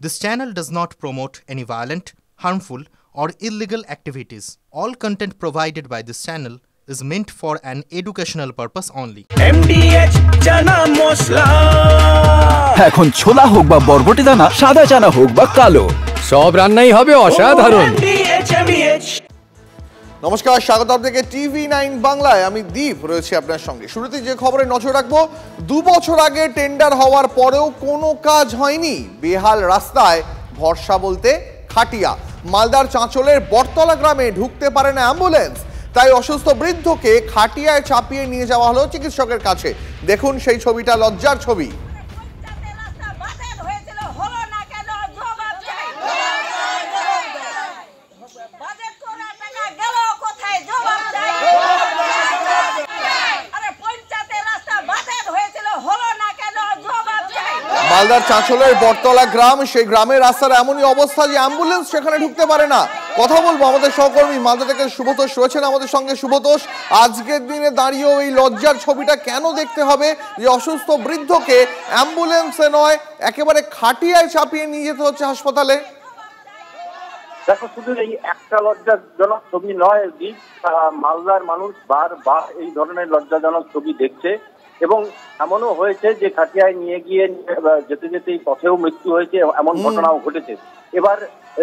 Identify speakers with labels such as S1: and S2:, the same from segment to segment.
S1: This channel does not promote any violent, harmful, or illegal activities. All content provided by this channel is meant for an educational purpose only.
S2: MDH chana masala
S3: এখন ছোলা হোক বা বরবটি দানা, সাদা চানা হোক বা কালো, সব রান্নাই হবে অসাধারণ।
S4: নমস্কার, স্বাগত আপনাকে TV9 বাংলায়। আমি দীপ রয়েছে আপনার সঙ্গে। শুরুতে যে খবরে নজর রাখবো, 2 বছর আগে টেন্ডার হওয়ার পরেও কোনো কাজ হয়নি। বেহাল রাস্তায় ভরসা বলতে খাটিয়া। মালদার চাঁচলের বটতলা গ্রামে ঢুকতে পারে না অ্যাম্বুলেন্স, তাই অসুস্থ বৃদ্ধকে খাটিয়ায় চাপিয়ে নিয়ে যাওয়া হলো চিকিৎসকের কাছে। দেখুন সেই ছবিটা, লজ্জার ছবি। মালদার চাঁচলের বটতলা গ্রাম, সেই গ্রামের রাস্তার এমনই অবস্থা যে অ্যাম্বুলেন্স সেখানে ঢুকতে পারে না। কথা বলবো আমাদের সহকর্মী মালদা থেকে শুভতোষ রয়েছেন আমাদের সঙ্গে। শুভতোষ, আজকের দিনে দাঁড়িয়েও এই লজ্জার ছবিটা কেন দেখতে হবে যে অসুস্থ বৃদ্ধকে অ্যাম্বুলেন্সে নয় একেবারে খাটিয়ায় চাপিয়ে নিয়ে যেতে হচ্ছে হাসপাতালে?
S5: দেখো, শুধু এই একটা লজ্জাজনক ছবি নয়, মালদার মানুষ বারবার এই ধরনের লজ্জাজনক ছবি দেখছে এবং এমনও হয়েছে যে খাটিয়ায় নিয়ে গিয়ে যেতে যেতে পথেও মৃত্যু হয়েছে, এমন ঘটনাও ঘটেছে। এবার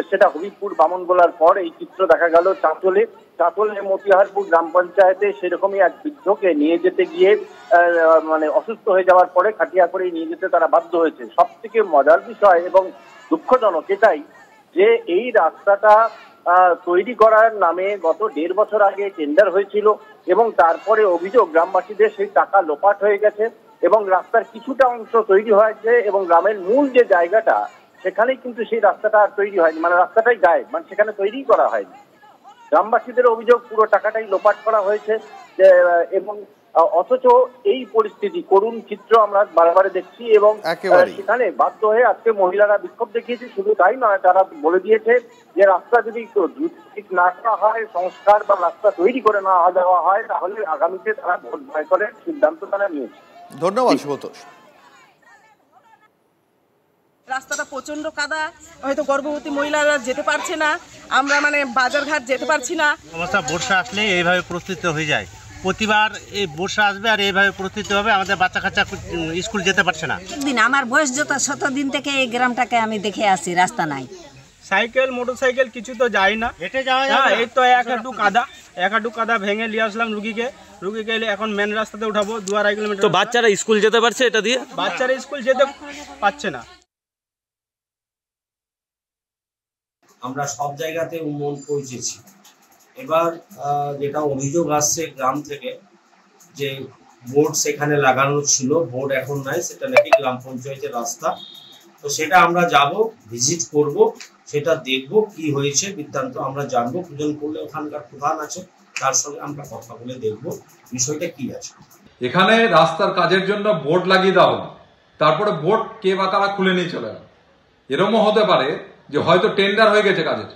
S5: সেটা হবিবপুর বামনগোলার পর এই চিত্র দেখা গেল চাঁচলে মতিহারপুর গ্রাম পঞ্চায়েতে। সেরকমই এক বৃদ্ধকে নিয়ে যেতে গিয়ে মানে অসুস্থ হয়ে যাওয়ার পরে খাটিয়া করে নিয়ে যেতে তারা বাধ্য হয়েছে। সব থেকে মজার বিষয় এবং দুঃখজনক এটাই যে এই রাস্তাটা তৈরি করার নামে গত 1.5 বছর আগে টেন্ডার হয়েছিল এবং তারপরে অভিযোগ গ্রামবাসীদের সেই টাকা লোপাট হয়ে গেছে এবং রাস্তার কিছুটা অংশ তৈরি হয়েছে এবং গ্রামের মূল যে জায়গাটা সেখানেই কিন্তু সেই রাস্তাটা আর তৈরি হয়নি, মানে রাস্তাটাই গায়েব, মানে সেখানে তৈরি করা হয়নি। গ্রামবাসীদের অভিযোগ পুরো টাকাটাই লোপাট করা হয়েছে এবং অথচ এই পরিস্থিতি, করুণ চিত্র আমরা বারবার দেখছি এবং সেখানে বাধ্য হয়ে আজকে মহিলারা বিক্ষোভ দেখিয়েছে। শুধু তাই নয়, তারা বলে দিয়েছে যে রাস্তা যদি ঠিক না করা হয়, সংস্কার বা রাস্তা তৈরি করে না দেওয়া হয়, তাহলে আগামীতে তারা ভোট ব্যয় করে সিদ্ধান্ত তারা নিয়েছে।
S4: ধন্যবাদ শুভতোষ।
S6: রাস্তাটা প্রচন্ড কাদা, হয়তো গর্ভবতী মহিলারা যেতে পারছে না, আমরা মানে বাজারঘাট যেতে পারছি না।
S7: অবস্থা বর্ষা আসলে এইভাবে প্রস্তুত হয়ে যায়, প্রতিবার এই বর্ষা আসবে আর এইভাবে প্রস্তুত হবে, আমাদের বাচ্চা কাচ্চা স্কুল যেতে পারছে না।
S8: দিন আমার বয়স যত 7 দিন থেকে এই গ্রামটাকে আমি দেখে আসি, রাস্তা নাই,
S9: সাইকেল মোটরসাইকেল কিছু তো যায় না, হেঁটে যাওয়া যায়। এই তো এক হাঁটু কাদা ভেঙে নিয়ে আসলাম রুগীকে এখন মেন রাস্তাতে উঠাবো 2.5 কিলোমিটার।
S10: তো বাচ্চারা স্কুল যেতে পারছে এটা দিয়ে?
S9: বাচ্চারা স্কুল যেতে পারছে না।
S11: আমরা সব জায়গাতে উন্নয়ন পৌঁছেছি। এবার যেটা অভিযোগ আসছে গ্রাম থেকে যে বোর্ড সেখানে লাগানো ছিল, বোর্ড এখন নাই, সেটা নাকি গ্রাম পঞ্চায়েতের রাস্তা। তো সেটা আমরা যাব, ভিজিট করব, সেটা দেখব কি হয়েছে বৃত্তান্ত আমরা জানবো। প্রয়োজন করলে ওখানকার প্রধান আছে, তার সঙ্গে আমরা কথা বলে দেখব বিষয়টা কি আছে।
S12: এখানে রাস্তার কাজের জন্য বোর্ড লাগিয়ে দেওয়া হলো, তারপরে বোর্ড কে বা কারা খুলে নিয়ে চলে গেল। এরকমও হতে পারে যে হয়তো টেন্ডার হয়ে গেছে কাজের,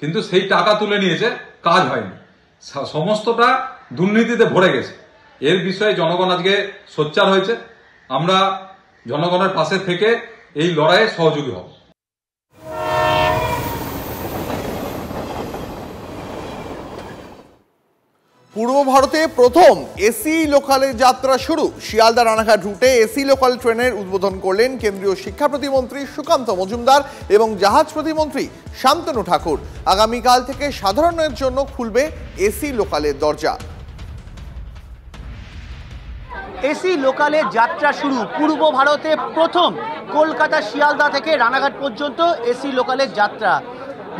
S12: কিন্তু সেই টাকা তুলে নিয়েছে, কাজ হয়নি, সমস্তটা দুর্নীতিতে ভরে গেছে। এর বিষয়ে জনগণ আজকে সোচ্চার হয়েছে। আমরা জনগণের পাশে থেকে এই লড়াইয়ে সহযোগী হব।
S4: পূর্ব ভারতে প্রথম এসি লোকালের যাত্রা শুরু। শিয়ালদা রানাঘাট রুটে এসি লোকাল ট্রেনের উদ্বোধন করলেন কেন্দ্রীয় শিক্ষা প্রতিমন্ত্রী সুকান্ত মজুমদার এবং জাহাজ প্রতিমন্ত্রী শান্তনু ঠাকুর। আগামীকাল থেকে সাধারণের জন্য খুলবে এসি লোকালের দরজা।
S13: এসি লোকালে যাত্রা শুরু। পূর্ব ভারতে প্রথম কলকাতা শিয়ালদা থেকে রানাঘাট পর্যন্ত এসি লোকালের যাত্রা।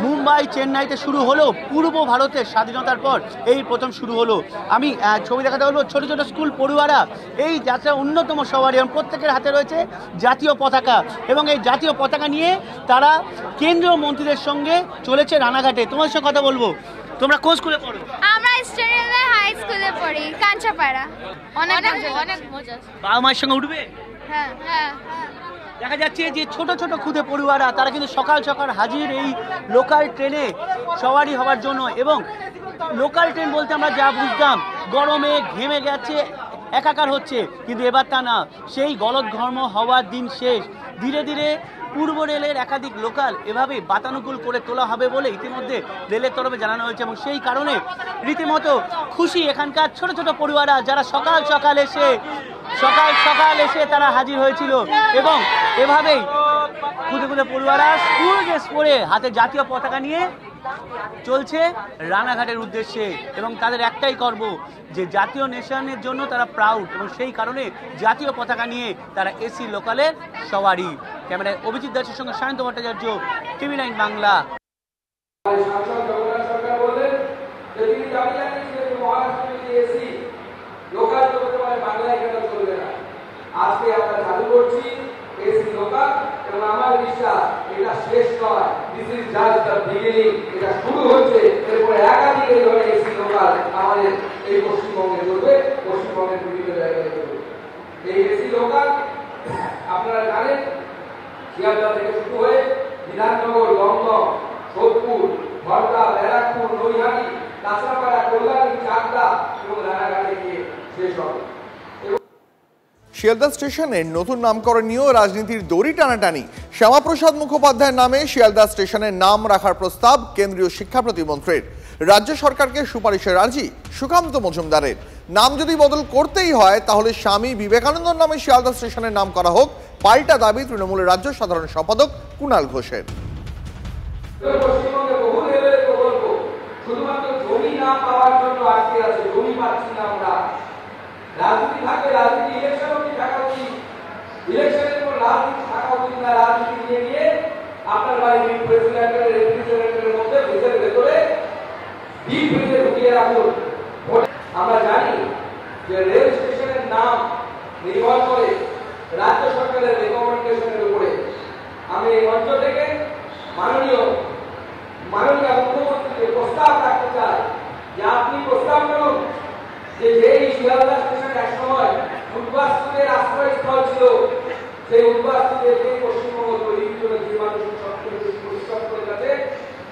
S13: মুম্বাই চেন্নাইতে শুরু হলো, পূর্ব ভারতের স্বাধীনতার পর এই প্রথম শুরু হলো। আমি ছবি দেখাতে বলবো, ছোট ছোট স্কুল পড়ুয়ারা এই যাত্রার অন্যতম সবারই, এবং প্রত্যেকের হাতে রয়েছে জাতীয় পতাকা এবং এই জাতীয় পতাকা নিয়ে তারা কেন্দ্রীয় মন্ত্রীদের সঙ্গে চলেছে রানাঘাটে। তোমার সঙ্গে কথা বলবো, তোমরা কোন স্কুলে পড়ো?
S14: আমরা স্টেডিয়ামে হাই স্কুলে পড়ি, কাঞ্চাপাড়া। অনেক মজা।
S13: বাবা মায়ের সঙ্গে উঠবে?
S14: হ্যাঁ।
S13: দেখা যাচ্ছে যে ছোট ছোট খুদে পড়ুয়ারা তারা কিন্তু সকাল সকাল হাজির এই লোকাল ট্রেনে সওয়ারি হওয়ার জন্য। এবং লোকাল ট্রেন বলতে আমরা যা বুঝতাম, গরমে ঘেমে গেছে, একাকার হচ্ছে, কিন্তু এবার তা না। সেই গলদঘর্ম হওয়ার দিন শেষ। ধীরে ধীরে পূর্ব রেলের একাধিক লোকাল এভাবে বাতানুকূল করে তোলা হবে বলে ইতিমধ্যে রেলের তরফে জানানো হয়েছে এবং সেই কারণে রীতিমতো খুশি এখানকার ছোট ছোট পড়ুয়ারা যারা সকাল সকাল এসে তারা হাজির হয়েছিল এবং এভাবেই খুদে খুদে পড়ুয়ারা স্কুল ড্রেস পরে হাতে জাতীয় পতাকা নিয়ে চলছে রানাঘাটের উদ্দেশ্যে এবং তাদের একটাই গর্ব যে জাতীয় নেশনের জন্য তারা প্রাউড এবং সেই কারণে জাতীয় পতাকা নিয়ে তারা এসি লোকালের সওয়ারি। ক্যামেরায় অভিজিৎ দাসের সঙ্গে সায়ন্ত ভট্টাচার্য, টিভি 9 বাংলা।
S15: আজকে আমরা চালু করছি এসি লোকাল এবং আমার বিশ্বাস এটা শেষ নয়, this is just the beginning. এটা শুরু হচ্ছে, এরপরে একাধিক এই ধরনের এসি লোকাল আমাদের এই পশ্চিমবঙ্গে চলবে, পশ্চিমবঙ্গের বিভিন্ন জায়গায় চলবে। এই এসি লোকাল আপনারা জানেন শিয়ালদা থেকে শুরু হয়ে বিধাননগর, দমদম, সোদপুর, ভরদা, ব্যারাকপুর, নৈহাটি, কাঁচরাপাড়া, কল্যাণী, চাকদা এবং রানাঘাটে গিয়ে শেষ হবে।
S4: শিয়ালদা স্টেশনের নতুন নামকরণ নিয়েও রাজনীতির দড়ি টানাটানি। শ্যামাপ্রসাদ মুখোপাধ্যায়ের নামে শিয়ালদা স্টেশনের নাম রাখার প্রস্তাব কেন্দ্রীয় শিক্ষা প্রতিমন্ত্রীর। রাজ্য সরকারকে সুপারিশের আর্জি সুকান্ত মজুমদারের। নাম যদি বদল করতেই হয় তাহলে স্বামী বিবেকানন্দর নামে শিয়ালদা স্টেশনের নাম করা হোক, পাল্টা দাবি তৃণমূলের রাজ্য সাধারণ সম্পাদক কুণাল ঘোষের।
S15: রাজনীতি থাকে, রাজনীতি ইলেকশন অবধি থাকা উচিত, ইলেকশনের পর রাজনীতি থাকা উচিত না। রাজনীতি নিয়ে গিয়ে আপনার বাড়ির প্রেসিডেন্টের রেফ্রিজারেটরের মধ্যে ফ্রিজের ভেতরে ডিপ ফ্রিজে ঢুকিয়ে রাখুন। আমরা জানি যে রেল স্টেশনের নাম নির্ভর করে রাজ্য সরকারের রেকমেন্ডেশনের উপরে। আমি এই মঞ্চ থেকে মাননীয় মুখ্যমন্ত্রীকে প্রস্তাব রাখতে চাই যে আপনি প্রস্তাব করুন যে এই শিয়ালদা স্টেশন একসময় উদ্বাস্তুদের আশ্রয়স্থল ছিল, সেই উদ্বাস্তুদের পশ্চিমবঙ্গ তৈরির জন্য যে মানুষ সবচেয়ে বেশি পরিশ্রম করে গেছে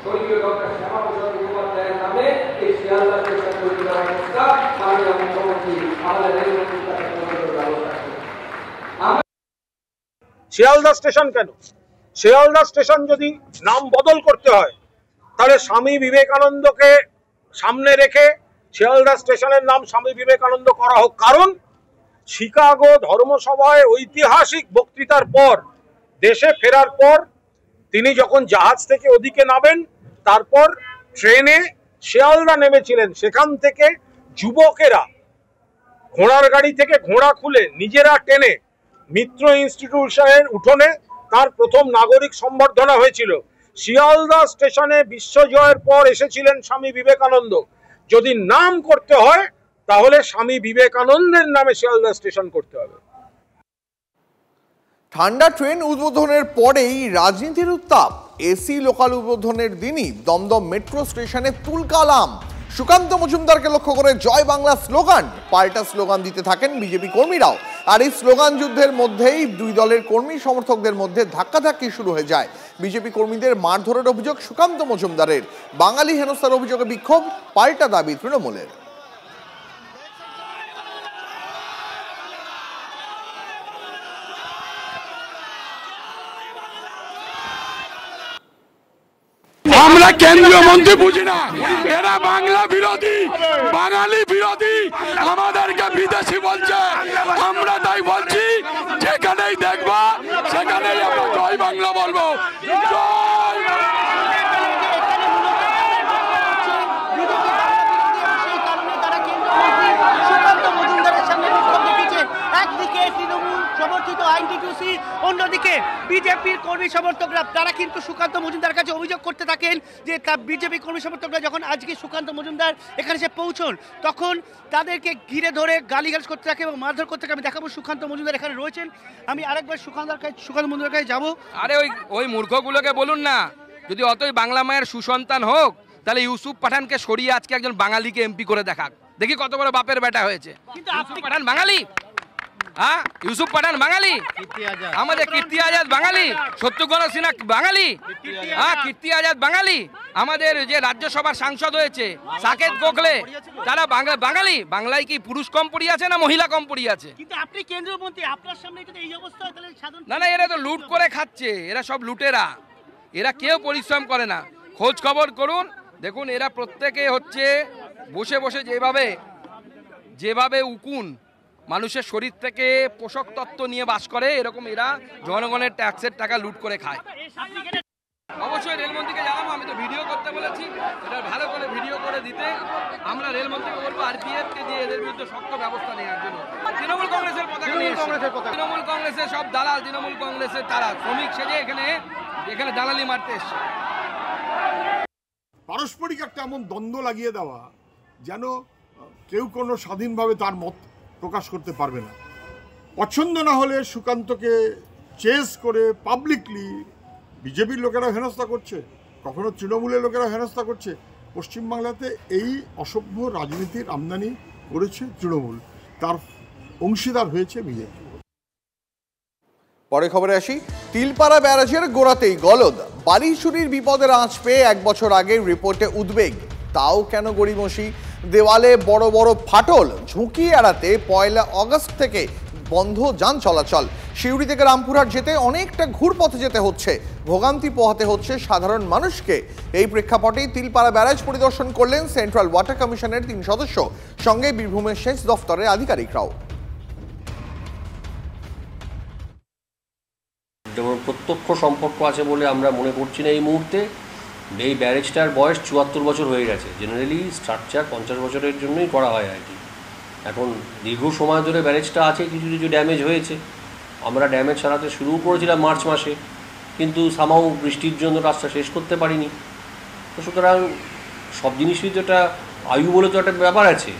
S15: স্বর্গীয় ডক্টর শ্যামাপ্রসাদ মুখোপাধ্যায়ের নামে এই শিয়ালদা স্টেশন তৈরি করার প্রস্তাব মাননীয় মুখ্যমন্ত্রী আমাদের রেলমন্ত্রীর কাছে ব্যবস্থা।
S16: শিয়ালদা স্টেশন কেন? শিয়ালদা স্টেশন যদি নাম বদল করতে হয় তাহলে স্বামী বিবেকানন্দকে সামনে রেখে শিয়ালদা স্টেশনের নাম স্বামী বিবেকানন্দ করা হোক। কারণ শিকাগো ধর্মসভায় ঐতিহাসিক বক্তৃতার পর দেশে ফেরার পর তিনি যখন জাহাজ থেকে ওদিকে নামেন, তারপর ট্রেনে শিয়ালদা নেমেছিলেন। সেখান থেকে যুবকেরা ঘোড়ার গাড়ি থেকে ঘোড়া খুলে নিজেরা টেনে মিত্র ইনস্টিটিউশনের উঠোনে তার প্রথম নাগরিক সম্বর্ধনা হয়েছিল। শিয়ালদা স্টেশনে বিশ্বজয়ের পর এসেছিলেন স্বামী বিবেকানন্দ। যদি নাম করতে হয় তাহলে স্বামী বিবেকানন্দের নামে শিয়ালদা স্টেশন করতে হবে।
S4: ঠান্ডা ট্রেন উদ্বোধনের পরেই রাজনীতির উত্তাপ। এসি লোকাল উদ্বোধনের দিনই দমদম মেট্রো স্টেশনে তুলকালাম। সুকান্ত মজুমদারকে লক্ষ্য করে জয় বাংলা স্লোগান, পাল্টা স্লোগান দিতে থাকেন বিজেপি কর্মীরাও। আর এই স্লোগান যুদ্ধের মধ্যেই দুই দলের কর্মী সমর্থকদের মধ্যে ধাক্কাধাক্কি শুরু হয়ে যায়। বিজেপি কর্মীদের মারধরের অভিযোগ সুকান্ত মজুমদারের। বাঙালি হেনস্থার অভিযোগে বিক্ষোভ, পাল্টা দাবি তৃণমূলের।
S17: আমরা কেন্দ্রীয় মন্ত্রী বুঝি না, এরা বাংলা বিরোধী, বাঙালি বিরোধী, আমাদেরকে বিদেশি বলছে। আমরা তাই বলছি যেখানেই দেখবা সেখানেই আমরা জয় বাংলা বলবো। জয়
S13: একদিকে তৃণমূল সমর্থিত আইনটিটিউসি, অন্যদিকে বিজেপির কর্মী সমর্থকরা তারা কিন্তু সুকান্ত মজুমদার কাছে অভিযোগ করতে থাকেন যে বিজেপি কর্মী সমর্থকরা যখন আজকে সুকান্ত মজুমদার এখানে এসে পৌঁছন তখন তাদেরকে ঘিরে ধরে গালিগালাজ করতে থাকে এবং মারধর করতে থাকে। আমি দেখাবো সুকান্ত মজুমদার এখানে রয়েছেন। আমি আরেকবার সুকান্ত মজুমদার কাছে যাবো।
S18: আরে ওই মূর্খগুলোকে বলুন না, যদি অতই বাংলা মায়ের সুসন্তান হোক তাহলে ইউসুফ পাঠানকে সরিয়ে আজকে একজন বাঙালিকে এমপি করে দেখাক, দেখি কত বড় বাপের বেটা হয়েছে। কিন্তু ইউসুফ পাঠান বাঙালি, হ্যাঁ ইউসুফ পাঠান বাঙালি, আমাদের কীর্তি আজাদ বাঙালি, শত্রুঘ্ন সিনহা বাঙালি, হ্যাঁ কীর্তি আজাদ বাঙালি, আমাদের যে রাজ্যসভার সাংসদ হয়েছে সাকেত গোখলে, তারা বাঙালি। বাংলায় কি পুরুষ কম পড়িয়ে আছে না মহিলা কম পড়িয়ে আছে?
S13: কিন্তু আপনি কেন্দ্রীয় মন্ত্রী, আপনার সামনে যদি এই অবস্থা হয় তাহলে সাধারণ
S18: না, এরা তো লুট করে খাচ্ছে, এরা সব লুটেরা, এরা কেউ পরিশ্রম করে না। খোঁজ খবর করুন, দেখুন এরা প্রত্যেকে হচ্ছে বসে বসে যেভাবে উকুন মানুষের শরীর থেকে পোষক তত্ত্ব নিয়ে বাস করে, এরকম এরা জনগণের ট্যাক্সের টাকা লুট করে খায়। অবশ্যই রেলমন্ত্রীকে জানাবো, আমি তো ভিডিও করতে বলেছি, এটা ভালো করে ভিডিও করে দিতে আমরা রেলমন্ত্রীকে বলবো আরপিএফকে দিয়ে এদের বিরুদ্ধে শক্ত ব্যবস্থা নেওয়ার জন্য। তৃণমূল কংগ্রেসের পতাকা নিয়ে তৃণমূল কংগ্রেসের সব দালাল, তৃণমূল কংগ্রেসের তারা শ্রমিক সেজে এখানে দালালি মারতে এসছে।
S19: পারস্পরিক একটা এমন দ্বন্দ্ব লাগিয়ে দেওয়া যেন কেউ কোনো স্বাধীনভাবে তার মত প্রকাশ করতে পারবে না। পছন্দ না হলে সুকান্তকে চেস করে পাবলিকলি বিজেপির লোকেরা হেনস্থা করছে, কখনো তৃণমূলের লোকেরা হেনস্থা করছে। পশ্চিমবাংলাতে এই অসভ্য রাজনীতির আমদানি করেছে তৃণমূল, তার অংশীদার হয়েছে বিজেপি।
S4: পরে খবরে আসি, তিলপাড়া ব্যারাজের গোড়াতেই গলদ, বালি চুরির বিপদের আঁচ পেয়ে 1 বছর আগের রিপোর্টে উদ্বেগ, তাও কেন গড়িমসি? দেওয়ালে বড় বড় ফাটল, ঝুঁকি এড়াতে 1 আগস্ট থেকে বন্ধ যান চলাচল। সিউড়ি থেকে রামপুরহাট যেতে অনেকটা ঘুরপথে যেতে হচ্ছে, ভোগান্তি পোহাতে হচ্ছে সাধারণ মানুষকে। এই প্রেক্ষাপটেই তিলপাড়া ব্যারাজ পরিদর্শন করলেন সেন্ট্রাল ওয়াটার কমিশনের 3 সদস্য, সঙ্গে বীরভূমের সেচ দফতরের আধিকারিকরাও।
S11: যেমন প্রত্যক্ষ সম্পর্ক আছে বলে আমরা মনে করছি না এই মুহূর্তে। এই ব্যারেজটার বয়স 74 বছর হয়ে গেছে। জেনারেলি স্ট্রাকচার 50 বছরের জন্যই করা হয় আর কি। এখন দীর্ঘ সময় ধরে ব্যারেজটা আছে, কিছু কিছু ড্যামেজ হয়েছে। আমরা ড্যামেজ সারাতে শুরু করেছিলাম মার্চ মাসে, কিন্তু সামাও বৃষ্টির জন্য রাস্তা শেষ করতে পারিনি। তো সুতরাং সব জিনিসই তো একটা আয়ু বলে তো একটা ব্যাপার আছে।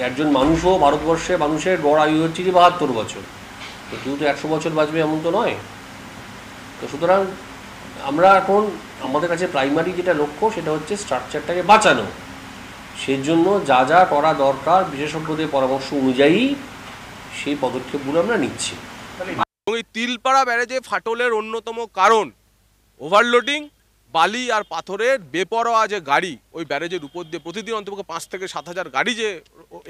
S11: একজন মানুষও ভারতবর্ষে মানুষের গড় আয়ু হচ্ছে যে 72 বছর, তো কেউ তো 100 বছর বাঁচবে এমন তো নয়। তো সুতরাং আমরা এখন আমাদের কাছে প্রাইমারি যেটা লক্ষ্য সেটা হচ্ছে স্ট্রাকচারটাকে বাঁচানো। সেজন্য যা যা করা দরকার বিশেষজ্ঞদের পরামর্শ অনুযায়ী সেই পদক্ষেপগুলো আমরা নিচ্ছি।
S20: এই তিলপাড়া ব্যারেজে ফাটলের অন্যতম কারণ ওভারলোডিং, বালি আর পাথরের বেপরোয়া যে গাড়ি ওই ব্যারেজের উপর দিয়ে প্রতিদিন অন্তত 5 থেকে 7 হাজার গাড়ি যে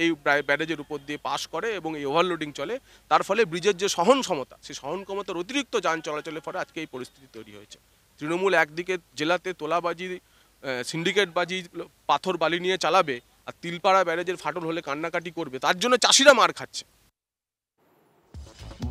S20: এই ব্যারেজের উপর দিয়ে পাস করে এবং এই ওভারলোডিং চলে, তার ফলে ব্রিজের যে সহন ক্ষমতা, সেই সহন ক্ষমতার অতিরিক্ত যান চলাচলের ফলে আজকে এই পরিস্থিতি তৈরি হয়েছে। তৃণমূল একদিকে জেলাতে তোলাবাজি, সিন্ডিকেটবাজি, পাথর বালি নিয়ে চালাবে, আর তিলপাড়া ব্যারেজের ফাটল হলে কান্নাকাটি করবে, তার জন্য চাষিরা মার খাচ্ছে।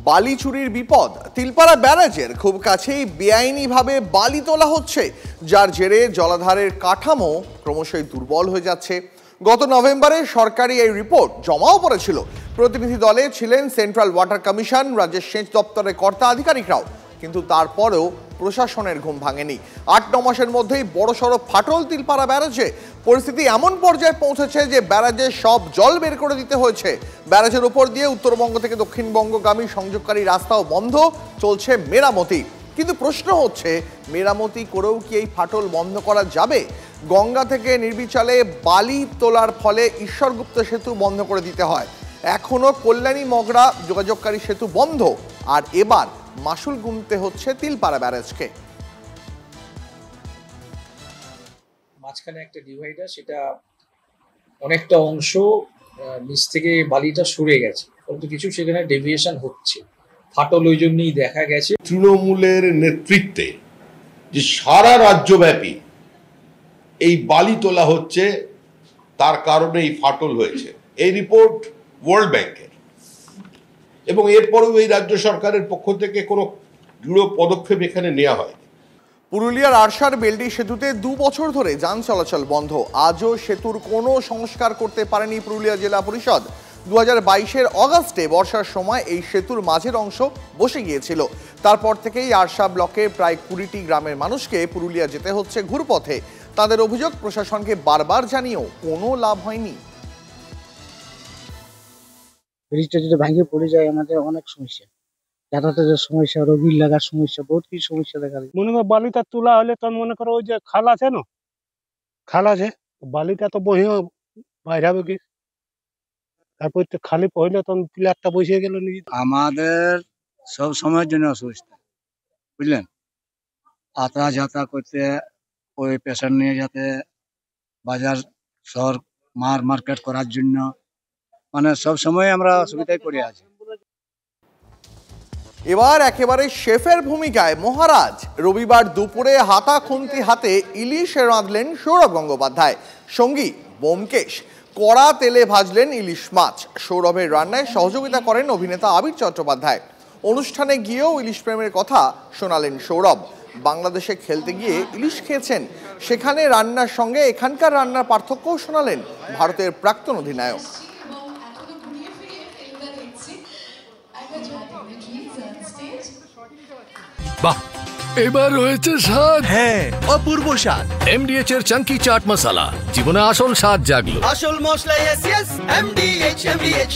S4: বালি চুরির বিপদ, তিলপাড়া ব্যারাজের খুব কাছেই বেআইনিভাবে বালি তোলা হচ্ছে, যার জেরে জলাধারের কাঠামো ক্রমশই দুর্বল হয়ে যাচ্ছে। গত নভেম্বরে সরকারি এই রিপোর্ট জমাও পড়েছিল। প্রতিনিধি দলে ছিলেন সেন্ট্রাল ওয়াটার কমিশন, রাজ্যের সেচ দপ্তরের কর্তা আধিকারিকরাও, কিন্তু তারপরেও প্রশাসনের ঘুম ভাঙেনি। 8-9 মাসের মধ্যেই বড়সড় ফাটল তিলপাড়া ব্যারাজে। পরিস্থিতি এমন পর্যায়ে পৌঁছেছে যে ব্যারাজে সব জল বের করে দিতে হয়েছে। ব্যারাজের উপর দিয়ে উত্তরবঙ্গ থেকে দক্ষিণবঙ্গগামী সংযোগকারী রাস্তাও বন্ধ, চলছে মেরামতি। কিন্তু প্রশ্ন হচ্ছে, মেরামতি করেও কি এই ফাটল বন্ধ করা যাবে? গঙ্গা থেকে নির্বিচালে বালি তোলার ফলে ঈশ্বরগুপ্ত সেতু বন্ধ করে দিতে হয়। এখনো কল্যাণী মগরা যোগাযোগকারী সেতু বন্ধ, আর এবার মাসুল গুনতে হচ্ছে তিলপাড়া ব্যারাজকে।
S21: মাঝখানে একটা ডিভাইডার, সেটা অনেকটা অংশ নিচ থেকে বালিটা সরে গেছে, কিন্তু কিছু সেখানে ডেভিয়েশন হচ্ছে, ফাটল ওই জন্যই দেখা গেছে।
S22: তৃণমূলের নেতৃত্বে যে সারা রাজ্যব্যাপী এই বালি তোলা হচ্ছে, তার কারণে এই ফাটল হয়েছে। এই রিপোর্ট ওয়ার্ল্ড ব্যাংকের, এবং এরপরেও এই রাজ্য সরকারের পক্ষ থেকে কোনো দৃঢ় পদক্ষেপ এখানে নেওয়া হয়।
S4: পুরুলিয়ার আরশার বেলডি সেতুতে 2 বছর ধরে যান চলাচল বন্ধ। আজও সেতুর কোনো সংস্কার করতে পারেনি পুরুলিয়া জেলা পরিষদ। 2022-এর অগাস্টে বর্ষার সময় এই সেতুর মাঝের অংশ বসে গিয়েছিল। তারপর থেকেই আরশা ব্লকের প্রায় 20টি গ্রামের মানুষকে পুরুলিয়া যেতে হচ্ছে ঘুরপথে। তাদের অভিযোগ, প্রশাসনকে বারবার জানিয়েও কোনো লাভ হয়নি।
S23: ব্রিজটা যদি ভাঙে পড়ে যায় আমাদের অনেক সমস্যা, যাতায়াতের সমস্যা, রোগীর লাগার সমস্যা, বহুত কিছু সমস্যা দেখা যায়।
S16: মনে করো বালিটা তোলা হলে তখন মনে করো ওই যে খাল আছে না, খাল আছে, বালিটা তো বহি বাইরে হবে কি, তারপর তো খালি পড়লে তখন প্লেয়ারটা বসে গেল।
S24: আমাদের সব সময়ের জন্য অসুবিধা, বুঝলেন, যাত্রা করতে
S23: ওই পেশেন্ট নিয়ে যাতে বাজার শহর মার্কেট করার জন্য মানে সব সময় আমরা সুবিধায় পড়ে আছি।
S4: এবার একেবারে শেফের ভূমিকায় মহারাজ। রবিবার দুপুরে হাতা খুন্তি হাতে ইলিশ রাঁধলেন সৌরভ গঙ্গোপাধ্যায়, সঙ্গী ব্যোমকেশ। কড়া তেলে ভাজলেন ইলিশ মাছ। সৌরভের রান্নায় সহযোগিতা করেন অভিনেতা আবির চট্টোপাধ্যায়। অনুষ্ঠানে গিয়েও ইলিশ প্রেমের কথা শোনালেন সৌরভ। বাংলাদেশে খেলতে গিয়ে ইলিশ খেয়েছেন, সেখানে রান্নার সঙ্গে এখানকার রান্নার পার্থক্যও শোনালেন ভারতের প্রাক্তন অধিনায়ক।
S17: বাহ, এবার রয়েছে স্বাদ। হ্যাঁ, অপূর্ব স্বাদ। এমডিএচ এর চাঙ্কি চাট মশলা, জীবনে আসল স্বাদ জাগলো।
S1: আসল মশলা, এমডিএচ।